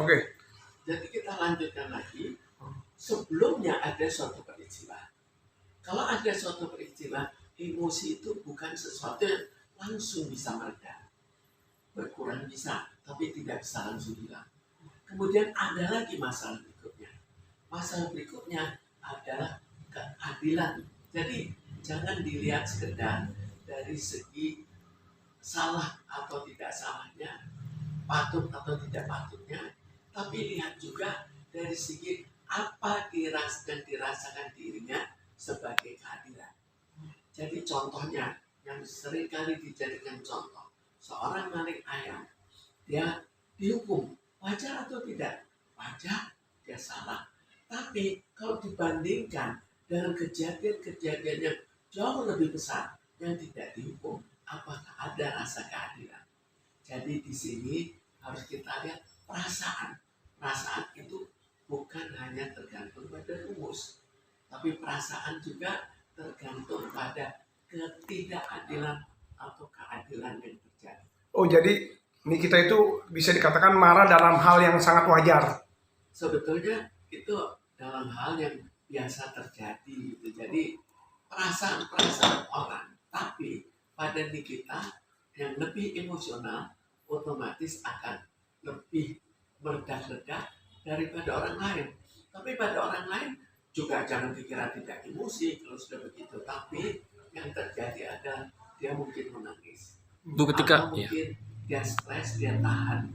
Oke. Jadi kita lanjutkan lagi. Sebelumnya ada suatu peristiwa. Kalau ada suatu peristiwa, emosi itu bukan sesuatu yang langsung bisa mereda. Berkurang bisa, tapi tidak bisa langsung hilang. Kemudian ada lagi masalah berikutnya. Masalah berikutnya adalah keadilan. Jadi jangan dilihat sekedar dari segi salah atau tidak salahnya, patut atau tidak patutnya, tapi lihat juga dari segi apa dirasakan dirinya sebagai keadilan. Jadi contohnya yang seringkali dijadikan contoh, seorang maling ayam, dia dihukum, wajar atau tidak? Wajar, dia salah. Tapi kalau dibandingkan dengan kejadian-kejadian yang jauh lebih besar yang tidak dihukum, apakah ada rasa keadilan? Jadi di sini harus kita lihat perasaan. Perasaan itu bukan hanya tergantung pada rumus, tapi perasaan juga tergantung pada ketidakadilan atau keadilan yang terjadi. Oh, jadi ini kita itu bisa dikatakan marah dalam hal yang sangat wajar. Sebetulnya itu dalam hal yang biasa terjadi gitu. Jadi perasaan-perasaan orang, tapi pada diri kita yang lebih emosional otomatis akan lebih meledak-ledak daripada orang lain. Tapi pada orang lain juga jangan dikira tidak emosi kalau sudah begitu. Tapi yang terjadi adalah dia mungkin menangis. Bu, Atau mungkin dia stres, dia tahan.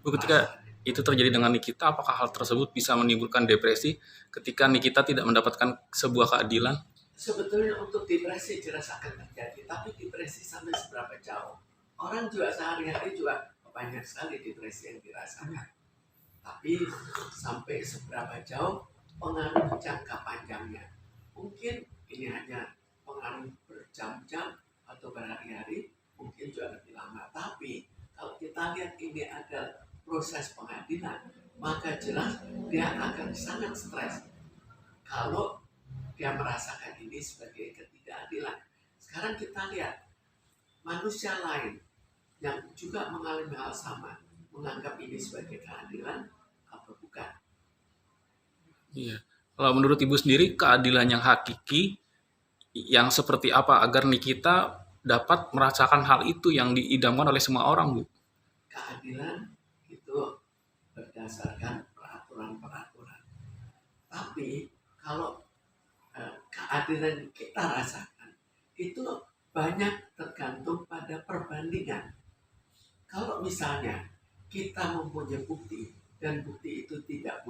ketika itu terjadi dengan Nikita, apakah hal tersebut bisa menimbulkan depresi ketika Nikita tidak mendapatkan sebuah keadilan? Sebetulnya untuk depresi jelas akan terjadi, tapi depresi sampai seberapa jauh? Orang juga sehari-hari juga banyak sekali depresi yang dirasakan. Tapi sampai seberapa jauh pengaruh jangka panjangnya? Mungkin ini hanya pengaruh berjam-jam atau berhari-hari, mungkin juga lebih lama. Tapi kalau kita lihat ini ada proses pengadilan, maka jelas dia akan sangat stres kalau dia merasakan ini sebagai ketidakadilan. Sekarang kita lihat manusia lain yang juga mengalami hal sama, menganggap ini sebagai keadilan atau bukan. Iya. Kalau menurut Ibu sendiri, keadilan yang hakiki yang seperti apa agar Nikita dapat merasakan hal itu yang diidamkan oleh semua orang, Bu? Keadilan itu berdasarkan peraturan-peraturan. Tapi kalau keadilan yang kita rasakan itu banyak tergantung pada perbandingan. Kalau misalnya kita mempunyai bukti dan bukti itu tidak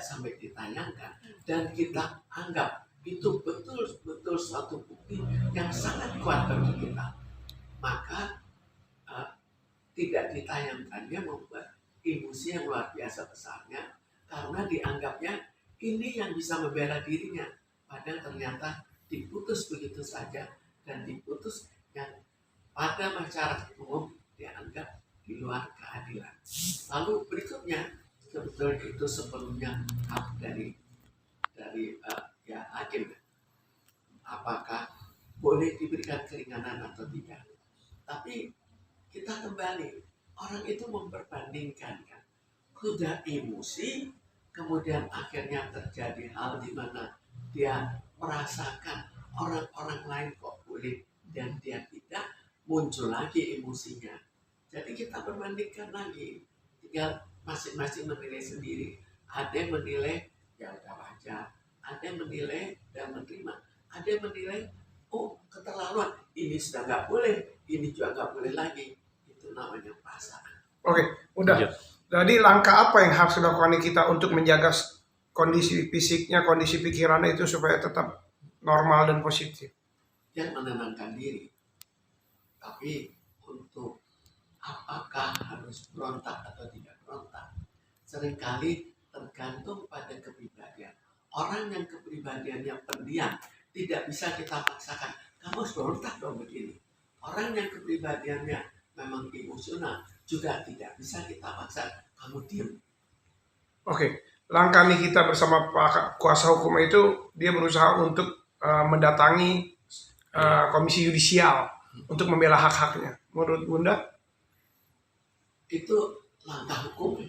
sampai ditayangkan dan kita anggap itu betul-betul suatu bukti yang sangat kuat bagi kita, maka tidak ditayangkannya membuat emosi yang luar biasa besarnya karena dianggapnya ini yang bisa membela dirinya, padahal ternyata diputus begitu saja dan diputus yang pada masyarakat umum dianggap di luar keadilan. Lalu berikutnya, sebetulnya itu sebelumnya hak dari hakim. Apakah boleh diberikan keringanan atau tidak? Tapi kita kembali, orang itu memperbandingkan kan. Sudah emosi, kemudian akhirnya terjadi hal di mana dia merasakan orang-orang lain kok boleh dan dia tidak, muncul lagi emosinya. Jadi kita perbandingkan lagi, tinggal masing-masing menilai sendiri. Ada yang menilai ya udah wajar, ada yang menilai dan menerima, ada yang menilai oh keterlaluan, ini sudah nggak boleh, ini juga nggak boleh lagi. Itu namanya perasaan. Oke, udah. Iya. Jadi langkah apa yang harus dilakukan kita untuk menjaga kondisi fisiknya, kondisi pikirannya itu supaya tetap normal dan positif? Yang menenangkan diri. Tapi untuk apakah harus berontak atau tidak berontak, seringkali tergantung pada kepribadian. Orang yang kepribadiannya pendiam tidak bisa kita paksakan, kamu harus berontak dong begini. Orang yang kepribadiannya memang emosional juga tidak bisa kita paksa, kamu diam. Oke, langkah nih kita bersama Pak kuasa hukum itu dia berusaha untuk mendatangi komisi yudisial untuk membela hak-haknya. Menurut Bunda? Itu langkah hukum.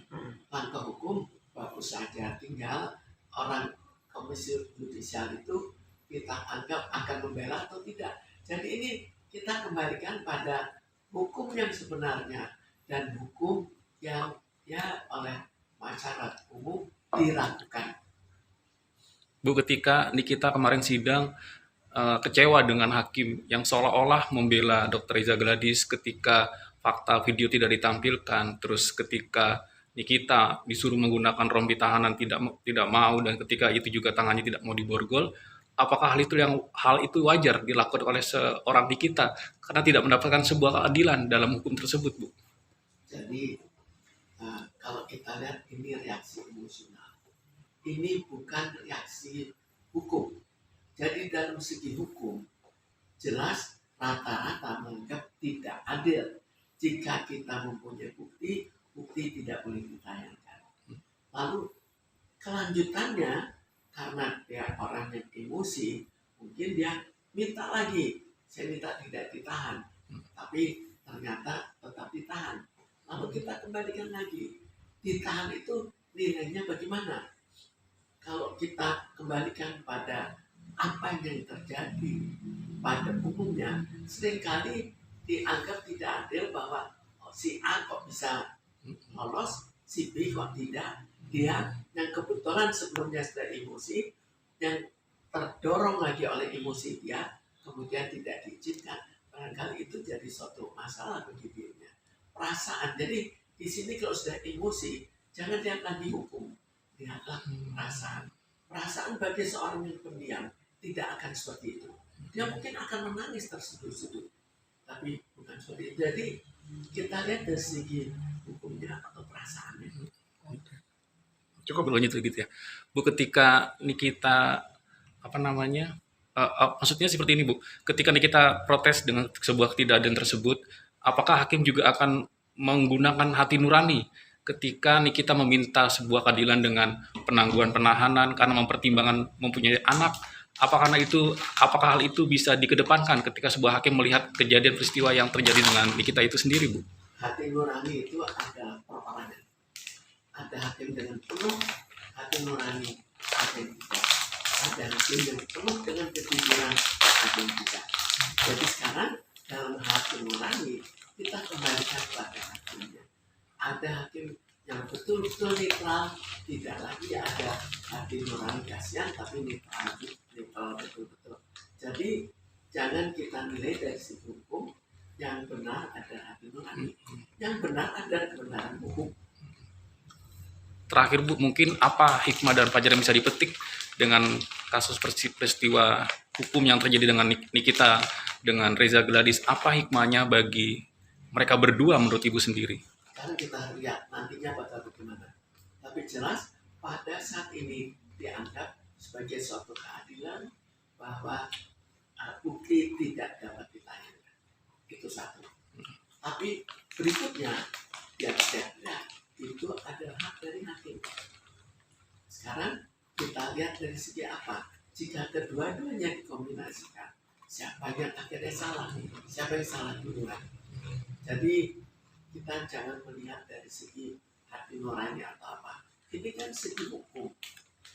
fokus saja, tinggal orang komisi yudisial itu kita anggap akan membela atau tidak. Jadi ini kita kembalikan pada hukum yang sebenarnya dan hukum yang ya oleh masyarakat umum dilakukan. Bu, ketika Nikita kemarin sidang kecewa dengan hakim yang seolah-olah membela Dr. Reza Gladys ketika fakta video tidak ditampilkan, terus ketika Nikita disuruh menggunakan rompi tahanan tidak mau, dan ketika itu juga tangannya tidak mau diborgol, apakah hal itu wajar dilakukan oleh seorang Nikita karena tidak mendapatkan sebuah keadilan dalam hukum tersebut, Bu? Jadi kalau kita lihat ini reaksi emosional, ini bukan reaksi hukum. Jadi dalam segi hukum jelas rata-rata menganggap tidak adil jika kita mempunyai bukti tidak boleh ditayangkan. Lalu kelanjutannya karena dia orang yang emosi, mungkin dia minta lagi, saya minta tidak ditahan, tapi ternyata tetap ditahan. Lalu kita kembalikan lagi, ditahan itu nilainya bagaimana? Kalau kita kembalikan pada apa yang terjadi pada umumnya, seringkali dianggap tidak adil bahwa si A kok bisa lolos, si B kok tidak. Dia yang kebetulan sebelumnya sudah emosi, yang terdorong lagi oleh emosi dia, kemudian tidak diizinkan. Barangkali itu jadi suatu masalah bagi dirinya. Perasaan. Jadi di sini kalau sudah emosi, jangan lihat lagi hukum, lihatlah perasaan. Perasaan bagi seorang yang pendiam tidak akan seperti itu. Dia mungkin akan menangis terseduh-seduh, tapi bukan seperti itu. Jadi kita lihat dari segi hukumnya atau perasaannya. Cukup belum gitu ya, Bu. Ketika Nikita maksudnya seperti ini, Bu. Ketika Nikita protes dengan sebuah ketidakadilan tersebut, apakah hakim juga akan menggunakan hati nurani ketika Nikita meminta sebuah keadilan dengan penangguhan penahanan karena mempertimbangkan mempunyai anak? Apakah hal itu bisa dikedepankan ketika sebuah hakim melihat kejadian peristiwa yang terjadi dengan Nikita itu sendiri, Bu? Hati nurani itu ada perorangan. Ada hakim dengan penuh hati nurani, ada yang tidak. Ada hakim yang penuh dengan kejujuran, ada yang tidak. Jadi sekarang dalam hati nurani kita kembalikan pada hakimnya. Ada hakim yang betul-betul netral, tidak lagi ada hati nurani kasihan, tapi netral betul-betul. Jadi jangan kita nilai dari sisi hukum, yang benar ada hati nurani, yang benar ada kebenaran hukum. Terakhir, Bu, mungkin apa hikmah dan pelajaran yang bisa dipetik dengan kasus peristiwa hukum yang terjadi dengan Nikita dengan Reza Gladys? Apa hikmahnya bagi mereka berdua menurut Ibu sendiri? Sekarang kita lihat nantinya bakal bagaimana. Tapi jelas pada saat ini dianggap sebagai suatu keadilan bahwa bukti tidak dapat ditayangkan. Itu satu. Tapi berikutnya yang tidak itu adalah hak dari hakim. Sekarang kita lihat dari segi apa? Jika kedua-duanya dikombinasikan, siapa yang akhirnya salah? Siapa yang salah duluan? Jadi kita jangan melihat dari segi hati nurani atau apa. Ini kan segi hukum.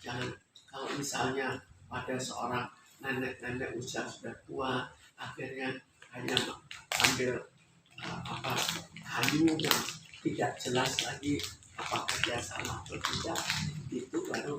Jangan kalau misalnya pada seorang nenek-nenek usia sudah tua, akhirnya hanya ambil kayu yang tidak jelas lagi apakah dia salah atau tidak, itu baru